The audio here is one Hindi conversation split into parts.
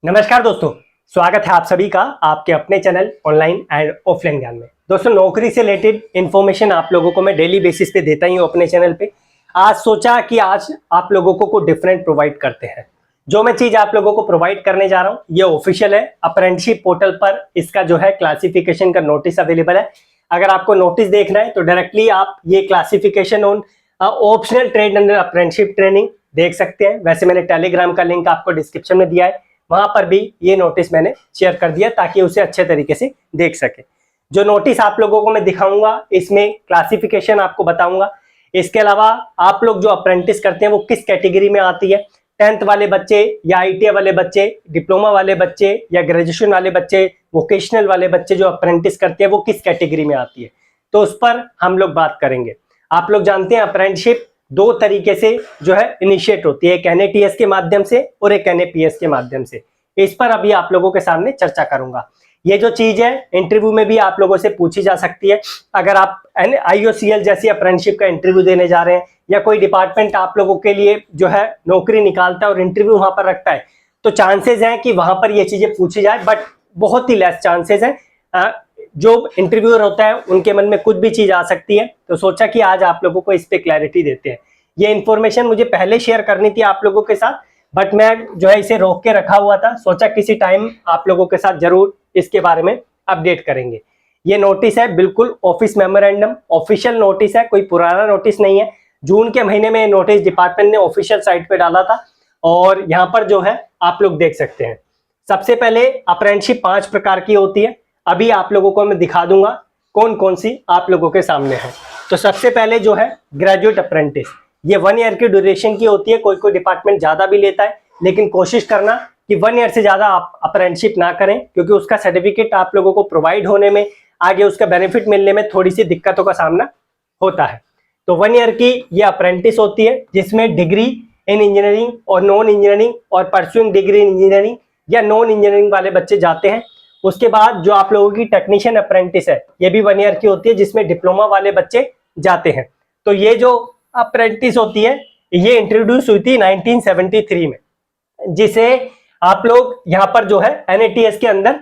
नमस्कार दोस्तों, स्वागत है आप सभी का आपके अपने चैनल ऑनलाइन एंड ऑफलाइन ज्ञान में। दोस्तों, नौकरी से रिलेटेड इन्फॉर्मेशन आप लोगों को मैं डेली बेसिस पे देता ही हूँ अपने चैनल पे। आज सोचा कि आज आप लोगों को कुछ डिफरेंट प्रोवाइड करते हैं। जो मैं चीज आप लोगों को प्रोवाइड करने जा रहा हूँ ये ऑफिशियल है। अप्रेंटिसशिप पोर्टल पर इसका जो है क्लासिफिकेशन का नोटिस अवेलेबल है। अगर आपको नोटिस देखना है तो डायरेक्टली आप ये classification on optional trade under apprenticeship training देख सकते हैं। वैसे मैंने टेलीग्राम का लिंक आपको डिस्क्रिप्शन में दिया है, वहां पर भी ये नोटिस मैंने शेयर कर दिया ताकि उसे अच्छे तरीके से देख सके। जो नोटिस आप लोगों को मैं दिखाऊंगा इसमें क्लासिफिकेशन आपको बताऊंगा। इसके अलावा आप लोग जो अप्रेंटिस करते हैं वो किस कैटेगरी में आती है, 10th वाले बच्चे या ITI वाले बच्चे, डिप्लोमा वाले बच्चे या ग्रेजुएशन वाले बच्चे, वोकेशनल वाले बच्चे जो अप्रेंटिस करते हैं वो किस कैटेगरी में आती है, तो उस पर हम लोग बात करेंगे। आप लोग जानते हैं अप्रेंटिसशिप दो तरीके से जो है इनिशिएट होती है, एक NATS के माध्यम से और एक NAPS के माध्यम से। इस पर अभी आप लोगों के सामने चर्चा करूंगा। ये जो चीज है इंटरव्यू में भी आप लोगों से पूछी जा सकती है। अगर आप IOCL जैसी अप्रेंटिसशिप का इंटरव्यू देने जा रहे हैं या कोई डिपार्टमेंट आप लोगों के लिए जो है नौकरी निकालता है और इंटरव्यू वहां पर रखता है, तो चांसेस हैं कि वहां पर ये चीजें पूछी जाए, बट बहुत ही लेस चांसेस हैं। जो इंटरव्यूअर होता है उनके मन में कुछ भी चीज आ सकती है, तो सोचा कि आज आप लोगों को इस पे क्लैरिटी देते हैं। ये इन्फॉर्मेशन मुझे पहले शेयर करनी थी आप लोगों के साथ, बट मैं जो है इसे रोक के रखा हुआ था। सोचा किसी टाइम आप लोगों के साथ जरूर इसके बारे में अपडेट करेंगे। ये नोटिस है बिल्कुल ऑफिस मेमोरेंडम, ऑफिशियल नोटिस है, कोई पुराना नोटिस नहीं है। जून के महीने में नोटिस डिपार्टमेंट ने ऑफिशियल साइट पे डाला था और यहाँ पर जो है आप लोग देख सकते हैं। सबसे पहले अप्रेंटिसशिप 5 प्रकार की होती है। अभी आप लोगों को मैं दिखा दूंगा कौन कौन सी आप लोगों के सामने है। तो सबसे पहले जो है ग्रेजुएट अप्रेंटिस, ये 1 ईयर की ड्यूरेशन की होती है। कोई कोई डिपार्टमेंट ज्यादा भी लेता है, लेकिन कोशिश करना कि 1 ईयर से ज्यादा आप अप्रेंटिसशिप ना करें, क्योंकि उसका सर्टिफिकेट आप लोगों को प्रोवाइड होने में, आगे उसका बेनिफिट मिलने में थोड़ी सी दिक्कतों का सामना होता है। तो 1 ईयर की ये अप्रेंटिस होती है जिसमें डिग्री इन इंजीनियरिंग और नॉन इंजीनियरिंग और परस्यूइंग डिग्री इन इंजीनियरिंग या नॉन इंजीनियरिंग वाले बच्चे जाते हैं। उसके बाद जो आप लोगों की टेक्नीशियन अप्रेंटिस है ये भी 1 ईयर की होती है, जिसमें डिप्लोमा वाले बच्चे जाते हैं। तो ये जो अप्रेंटिस होती है ये इंट्रोड्यूस हुई थी 1973 में, जिसे आप लोग यहाँ पर जो है NATS के अंदर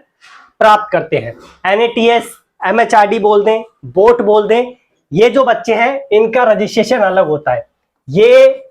प्राप्त करते हैं। NATS, MHRD बोल दें, बोट बोल दें, ये जो बच्चे हैं इनका रजिस्ट्रेशन अलग होता है। ये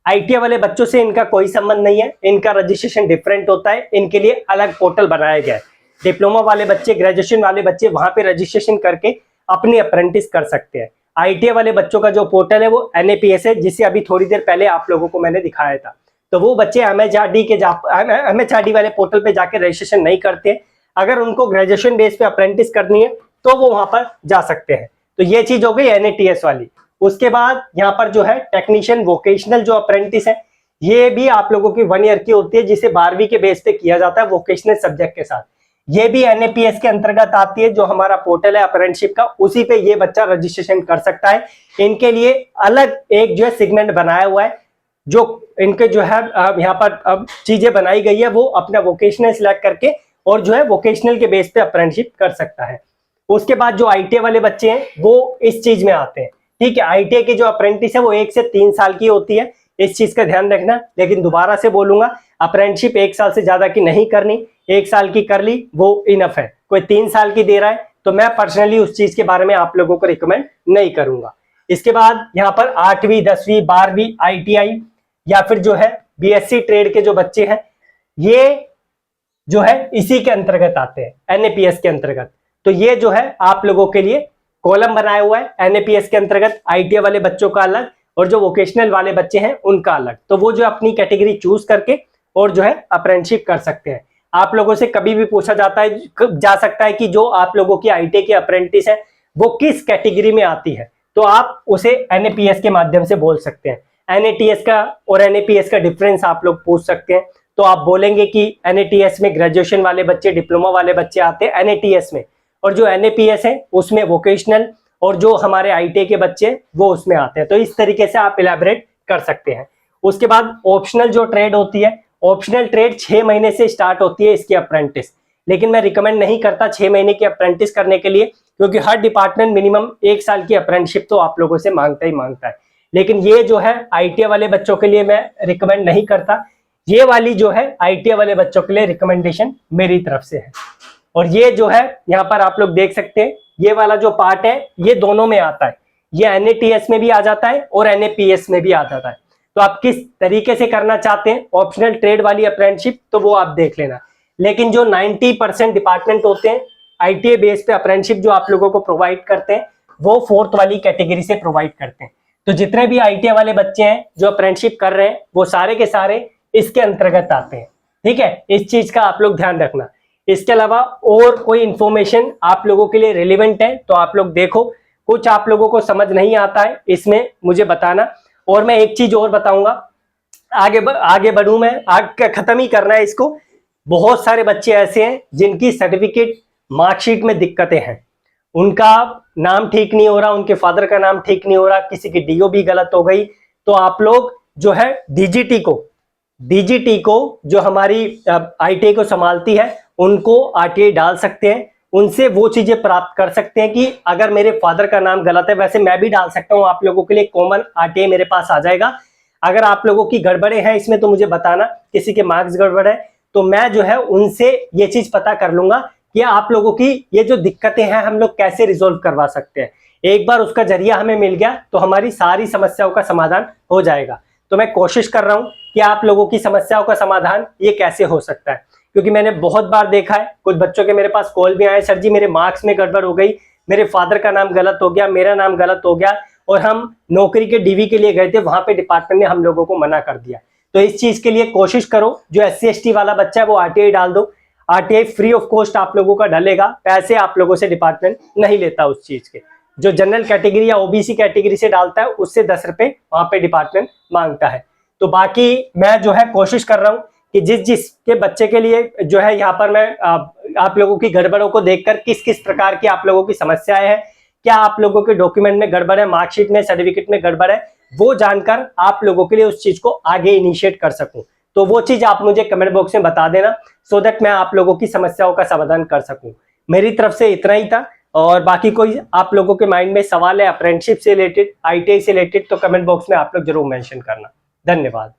ITI वाले बच्चों से इनका कोई संबंध नहीं है, इनका रजिस्ट्रेशन डिफरेंट होता है। इनके लिए अलग पोर्टल बनाया गया है। डिप्लोमा वाले बच्चे, ग्रेजुएशन वाले बच्चे वहां पे रजिस्ट्रेशन करके अपनी अप्रेंटिस कर सकते हैं। ITI वाले बच्चों का जो पोर्टल है वो NAPS है, जिसे अभी थोड़ी देर पहले आप लोगों को मैंने दिखाया था। तो वो बच्चे MHRD वाले पोर्टल पे जाके रजिस्ट्रेशन नहीं करते। अगर उनको ग्रेजुएशन बेस पे अप्रेंटिस करनी है तो वो वहां पर जा सकते हैं। तो ये चीज हो गई NATS वाली। उसके बाद यहाँ पर जो है टेक्नीशियन वोकेशनल जो अप्रेंटिस है ये भी आप लोगों की 1 ईयर की होती है, जिसे 12वीं के बेस पे किया जाता है वोकेशनल सब्जेक्ट के साथ। ये भी NAPS के अंतर्गत आती है। जो हमारा पोर्टल है अप्रेंटिसशिप का, उसी पे ये बच्चा रजिस्ट्रेशन कर सकता है। इनके लिए अलग एक जो है सेगमेंट बनाया हुआ है, जो इनके जो है यहाँ पर अब चीजें बनाई गई है। वो अपना वोकेशनल सिलेक्ट करके और जो है वोकेशनल के बेस पे अप्रेंटिसशिप कर सकता है। उसके बाद जो ITI वाले बच्चे हैं वो इस चीज में आते हैं। ठीक है, ITI की जो अप्रेंटिस है वो 1 से 3 साल की होती है, इस चीज का ध्यान रखना। लेकिन दोबारा से बोलूंगा, अप्रेंटिसशिप 1 साल से ज्यादा की नहीं करनी। 1 साल की कर ली वो इनफ है। कोई 3 साल की दे रहा है तो मैं पर्सनली उस चीज के बारे में आप लोगों को रिकमेंड नहीं करूंगा। इसके बाद यहाँ पर 8वीं 10वीं 12वीं ITI या फिर जो है BSc ट्रेड के जो बच्चे हैं ये जो है इसी के अंतर्गत आते हैं, NAPS के अंतर्गत। तो ये जो है आप लोगों के लिए कॉलम बनाया हुआ है, NAPS के अंतर्गत ITI वाले बच्चों का अलग और जो वोकेशनल वाले बच्चे हैं उनका अलग। तो वो जो अपनी कैटेगरी चूज करके और जो है अप्रेंटिसशिप कर सकते हैं। आप लोगों से कभी भी पूछा जा सकता है कि जो आप लोगों की ITI के अप्रेंटिस है वो किस कैटेगरी में आती है, तो आप उसे NAPS के माध्यम से बोल सकते हैं। NATS का और NAPS का डिफरेंस आप लोग पूछ सकते हैं। तो आप बोलेंगे कि NATS में ग्रेजुएशन वाले बच्चे, डिप्लोमा वाले बच्चे आते हैं NATS में, और जो NAPS है उसमें वोकेशनल और जो हमारे ITI के बच्चे वो उसमें आते हैं। तो इस तरीके से आप इलैबोरेट कर सकते हैं। उसके बाद ऑप्शनल जो ट्रेड होती है, ऑप्शनल ट्रेड 6 महीने से स्टार्ट होती है इसकी अप्रेंटिस। लेकिन मैं रिकमेंड नहीं करता 6 महीने की अप्रेंटिस करने के लिए, क्योंकि हर डिपार्टमेंट मिनिमम 1 साल की अप्रेंटिसशिप तो आप लोगों से मांगता ही मांगता है। लेकिन ये जो है ITI वाले बच्चों के लिए मैं रिकमेंड नहीं करता। ये वाली जो है ITA वाले बच्चों के लिए रिकमेंडेशन मेरी तरफ से है। और ये जो है यहाँ पर आप लोग देख सकते हैं, ये वाला जो पार्ट है ये दोनों में आता है, ये NATS में भी आ जाता है और NAPS में भी आ जाता है। तो आप किस तरीके से करना चाहते हैं ऑप्शनल ट्रेड वाली अप्रेंटिसशिप, तो वो आप देख लेना। लेकिन जो 90% डिपार्टमेंट होते हैं ITA बेस पे अप्रेंटिसशिप जो आप लोगों को प्रोवाइड करते हैं, वो 4th वाली कैटेगरी से प्रोवाइड करते हैं। तो जितने भी ITA वाले बच्चे हैं जो अप्रेंटिसशिप कर रहे हैं, वो सारे के सारे इसके अंतर्गत आते हैं। ठीक है, इस चीज का आप लोग ध्यान रखना। इसके अलावा और कोई इंफॉर्मेशन आप लोगों के लिए रिलेवेंट है तो आप लोग देखो, कुछ आप लोगों को समझ नहीं आता है इसमें मुझे बताना। और मैं एक चीज और बताऊंगा, आगे बढ़ूं मैं, आगे खत्म ही करना है इसको। बहुत सारे बच्चे ऐसे हैं जिनकी सर्टिफिकेट मार्कशीट में दिक्कतें हैं, उनका नाम ठीक नहीं हो रहा, उनके फादर का नाम ठीक नहीं हो रहा, किसी की DO भी गलत हो गई। तो आप लोग जो है DGT को जो हमारी ITA को संभालती है उनको RTA डाल सकते हैं, उनसे वो चीजें प्राप्त कर सकते हैं कि अगर मेरे फादर का नाम गलत है, वैसे मैं भी डाल सकता हूं, आप लोगों के लिए कॉमन RTA मेरे पास आ जाएगा। अगर आप लोगों की गड़बड़े हैं इसमें तो मुझे बताना, किसी के मार्क्स गड़बड़ है तो मैं जो है उनसे ये चीज पता कर लूंगा कि आप लोगों की ये जो दिक्कतें हैं हम लोग कैसे रिजोल्व करवा सकते हैं। एक बार उसका जरिया हमें मिल गया तो हमारी सारी समस्याओं का समाधान हो जाएगा। तो मैं कोशिश कर रहा हूं कि आप लोगों की समस्याओं का समाधान ये कैसे हो सकता है, क्योंकि मैंने बहुत बार देखा है, कुछ बच्चों के मेरे पास कॉल भी आए, सर जी मेरे मार्क्स में गड़बड़ हो गई, मेरे फादर का नाम गलत हो गया, मेरा नाम गलत हो गया, और हम नौकरी के DV के लिए गए थे, वहां पे डिपार्टमेंट ने हम लोगों को मना कर दिया। तो इस चीज के लिए कोशिश करो, जो SC ST वाला बच्चा है वो RTA डाल दो। RTA फ्री ऑफ कॉस्ट आप लोगों का डलेगा, पैसे आप लोगों से डिपार्टमेंट नहीं लेता उस चीज के। जो जनरल कैटेगरी या OBC कैटेगरी से डालता है उससे 10 रुपए वहां पे डिपार्टमेंट मांगता है। तो बाकी मैं जो है कोशिश कर रहा हूं कि जिस के बच्चे के लिए जो है यहाँ पर मैं आप लोगों की गड़बड़ों को देखकर किस किस प्रकार की आप लोगों की समस्याएं हैं, क्या आप लोगों के डॉक्यूमेंट में गड़बड़ है, मार्कशीट में, सर्टिफिकेट में गड़बड़ है, वो जानकर आप लोगों के लिए उस चीज को आगे इनिशिएट कर सकूं। तो वो चीज आप मुझे कमेंट बॉक्स में बता देना, सो दैट मैं आप लोगों की समस्याओं का समाधान कर सकूं। मेरी तरफ से इतना ही था, और बाकी कोई आप लोगों के माइंड में सवाल है अप्रेंटिसशिप से रिलेटेड, ITA से रिलेटेड, तो कमेंट बॉक्स में आप लोग जरूर मेंशन करना। धन्यवाद।